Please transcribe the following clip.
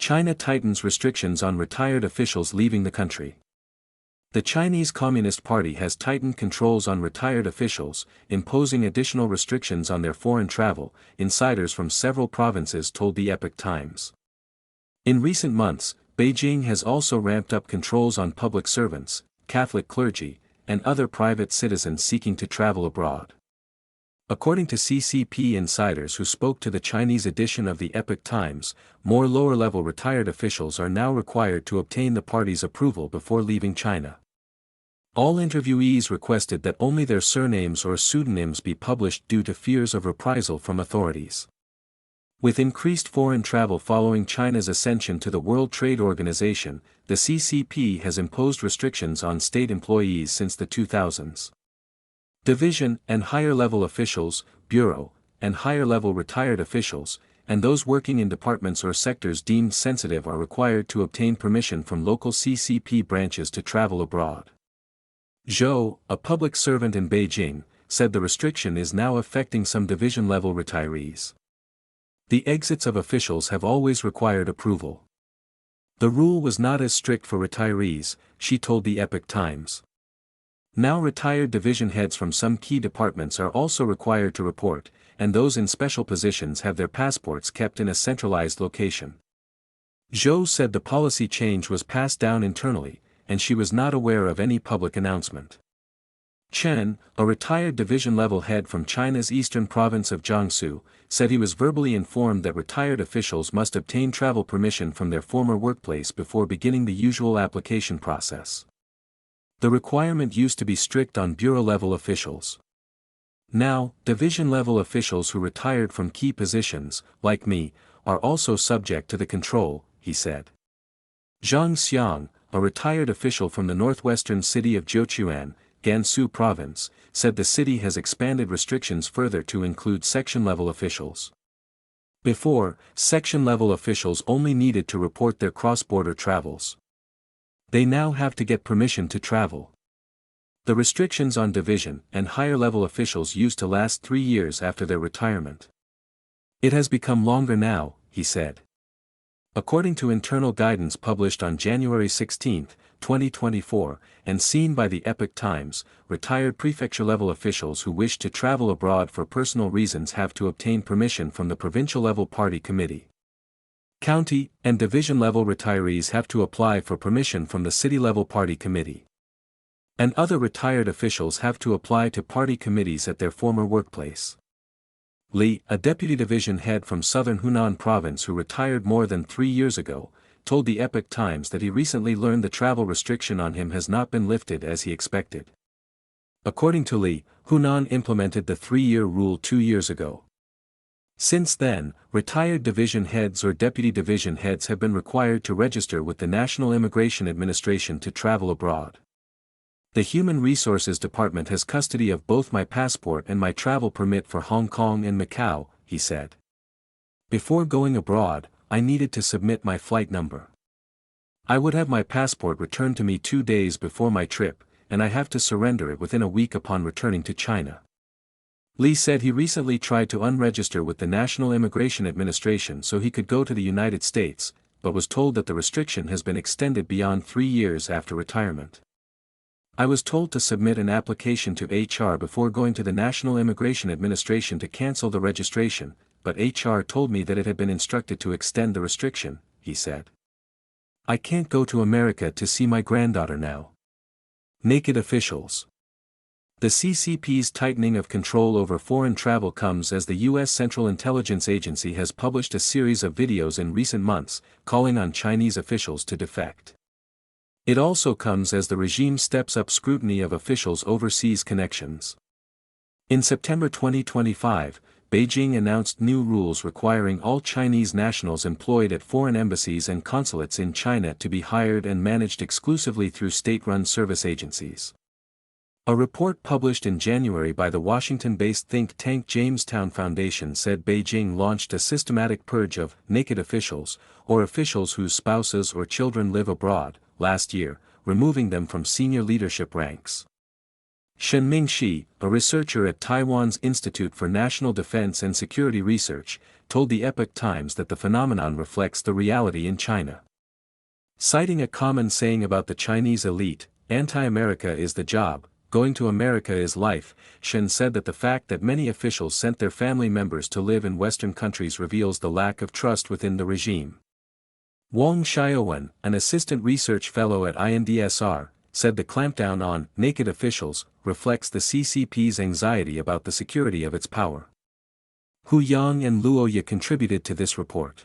China tightens restrictions on retired officials leaving the country. The Chinese Communist Party has tightened controls on retired officials, imposing additional restrictions on their foreign travel, insiders from several provinces told the Epoch Times. In recent months, Beijing has also ramped up controls on public servants, Catholic clergy, and other private citizens seeking to travel abroad. According to CCP insiders who spoke to the Chinese edition of the Epoch Times, more lower-level retired officials are now required to obtain the party's approval before leaving China. All interviewees requested that only their surnames or pseudonyms be published due to fears of reprisal from authorities. With increased foreign travel following China's ascension to the World Trade Organization, the CCP has imposed restrictions on state employees since the 2000s. Division and higher-level officials, bureau, and higher-level retired officials, and those working in departments or sectors deemed sensitive are required to obtain permission from local CCP branches to travel abroad. Zhou, a public servant in Beijing, said the restriction is now affecting some division-level retirees. The exits of officials have always required approval. The rule was not as strict for retirees, she told the Epoch Times. Now retired division heads from some key departments are also required to report, and those in special positions have their passports kept in a centralized location. Zhou said the policy change was passed down internally, and she was not aware of any public announcement. Chen, a retired division-level head from China's eastern province of Jiangsu, said he was verbally informed that retired officials must obtain travel permission from their former workplace before beginning the usual application process. The requirement used to be strict on bureau-level officials. Now, division-level officials who retired from key positions, like me, are also subject to the control, he said. Zhang Xiang, a retired official from the northwestern city of Jiuquan, Gansu province, said the city has expanded restrictions further to include section-level officials. Before, section-level officials only needed to report their cross-border travels. They now have to get permission to travel. The restrictions on division and higher-level officials used to last 3 years after their retirement. It has become longer now, he said. According to internal guidance published on January 16, 2024, and seen by the Epoch Times, retired prefecture-level officials who wish to travel abroad for personal reasons have to obtain permission from the provincial-level party committee. County and division-level retirees have to apply for permission from the city-level party committee. And other retired officials have to apply to party committees at their former workplace. Li, a deputy division head from southern Hunan province who retired more than 3 years ago, told the Epoch Times that he recently learned the travel restriction on him has not been lifted as he expected. According to Li, Hunan implemented the 3-year rule 2 years ago. Since then, retired division heads or deputy division heads have been required to register with the National Immigration Administration to travel abroad. The Human Resources Department has custody of both my passport and my travel permit for Hong Kong and Macau, he said. Before going abroad, I needed to submit my flight number. I would have my passport returned to me 2 days before my trip, and I have to surrender it within a week upon returning to China. Li said he recently tried to unregister with the National Immigration Administration so he could go to the United States, but was told that the restriction has been extended beyond 3 years after retirement. I was told to submit an application to HR before going to the National Immigration Administration to cancel the registration, but HR told me that it had been instructed to extend the restriction, he said. I can't go to America to see my granddaughter now. Naked officials. The CCP's tightening of control over foreign travel comes as the U.S. Central Intelligence Agency has published a series of videos in recent months, calling on Chinese officials to defect. It also comes as the regime steps up scrutiny of officials' overseas connections. In September 2025, Beijing announced new rules requiring all Chinese nationals employed at foreign embassies and consulates in China to be hired and managed exclusively through state-run service agencies. A report published in January by the Washington-based think tank Jamestown Foundation said Beijing launched a systematic purge of naked officials, or officials whose spouses or children live abroad, last year, removing them from senior leadership ranks. Shen Mingxi, a researcher at Taiwan's Institute for National Defense and Security Research, told the Epoch Times that the phenomenon reflects the reality in China. Citing a common saying about the Chinese elite, "Anti-America is the job, going to America is life," Shen said that the fact that many officials sent their family members to live in Western countries reveals the lack of trust within the regime. Wang Xiaowen, an assistant research fellow at INDSR, said the clampdown on naked officials reflects the CCP's anxiety about the security of its power. Hu Yang and Luo Ye contributed to this report.